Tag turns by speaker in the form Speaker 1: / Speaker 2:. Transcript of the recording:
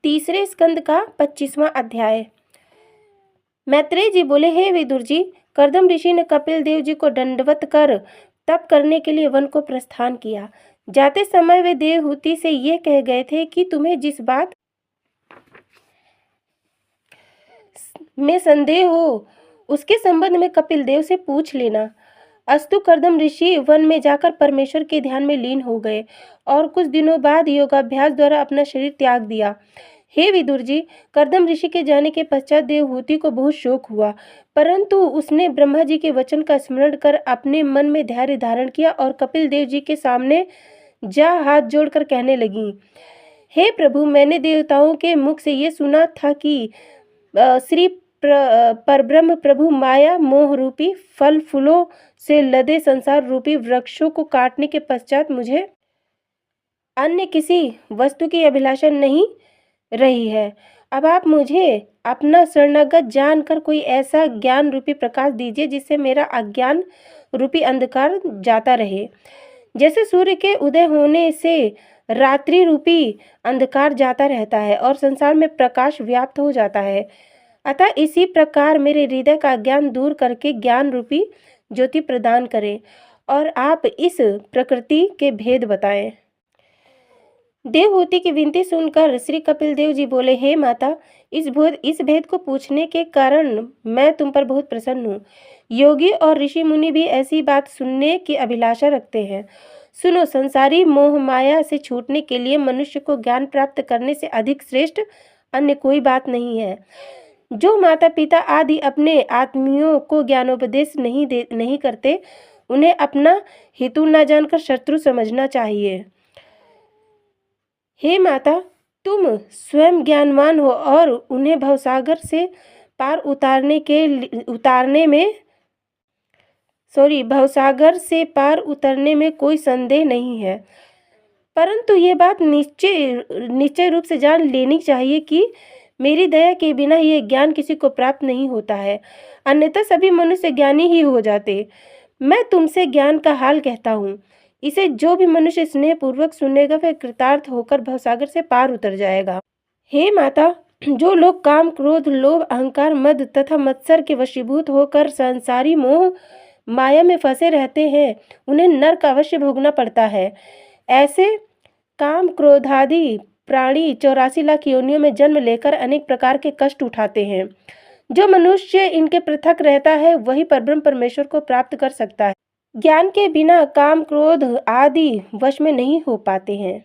Speaker 1: तीसरे स्कंद का 25वां अध्याय। मैत्रेय जी बोले, हे विदुर जी, कर्दम ऋषि ने कपिल देव जी को दंडवत कर तप करने के लिए वन को प्रस्थान किया। जाते समय वे देवहूति से ये कह गए थे कि तुम्हें जिस बात में संदेह हो उसके संबंध में कपिल देव से पूछ लेना। अस्तु कर्दम ऋषि वन में जाकर परमेश्वर के ध्यान में लीन हो गए और कुछ दिनों बाद योगाभ्यास द्वारा अपना शरीर त्याग दिया। हे विदुर जी, कर्दम ऋषि के जाने के पश्चात देवहूति को बहुत शोक हुआ, परंतु उसने ब्रह्मा जी के वचन का स्मरण कर अपने मन में धैर्य धारण किया और कपिल देव जी के सामने जा हाथ जोड़कर कहने लगी, हे प्रभु, मैंने देवताओं के मुख से ये सुना था कि श्री परब्रह्म प्रभु माया मोह रूपी फल फूलों से लदे संसार रूपी वृक्षों को काटने के पश्चात मुझे अन्य किसी वस्तु की अभिलाषा नहीं रही है। अब आप मुझे अपना शरणागत जानकर कोई ऐसा ज्ञान रूपी प्रकाश दीजिए जिससे मेरा अज्ञान रूपी अंधकार जाता रहे। जैसे सूर्य के उदय होने से रात्रि रूपी अंधकार जाता रहता है और संसार में प्रकाश व्याप्त हो जाता है, अतः इसी प्रकार मेरे हृदय का ज्ञान दूर करके ज्ञान रूपी ज्योति प्रदान करें और आप इस प्रकृति के भेद बताएं। देवहूति की विनती सुनकर श्री कपिल देव जी बोले, हे माता, इस भेद को पूछने के कारण मैं तुम पर बहुत प्रसन्न हूँ। योगी और ऋषि मुनि भी ऐसी बात सुनने की अभिलाषा रखते हैं। सुनो, संसारी मोह माया से छूटने के लिए मनुष्य को ज्ञान प्राप्त करने से अधिक श्रेष्ठ अन्य कोई बात नहीं है। जो माता पिता आदि अपने आत्मियों को ज्ञानोपदेश नहीं करते, उन्हें अपना हितु न जानकर शत्रु समझना चाहिए। हे माता, तुम स्वयं ज्ञानवान हो और उन्हें भवसागर से पार उतरने में कोई संदेह नहीं है, परंतु ये बात निश्चय रूप से जान लेनी चाहिए कि मेरी दया के बिना ये ज्ञान किसी को प्राप्त नहीं होता है, अन्यथा सभी मनुष्य ज्ञानी ही हो जाते। मैं तुमसे ज्ञान का हाल कहता हूँ, इसे जो भी मनुष्य स्नेह पूर्वक सुनेगा वह कृतार्थ होकर भवसागर से पार उतर जाएगा। हे माता, जो लोग काम क्रोध लोभ अहंकार मद तथा मत्सर के वशीभूत होकर संसारी मोह माया में फंसे रहते हैं, उन्हें नरक अवश्य भोगना पड़ता है। ऐसे काम क्रोधादि प्राणी 84 लाख योनियों में जन्म लेकर अनेक प्रकार के कष्ट उठाते हैं। जो मनुष्य इनके पृथक रहता है वही परब्रह्म परमेश्वर को प्राप्त कर सकता है। ज्ञान के बिना काम क्रोध आदि वश में नहीं हो पाते हैं।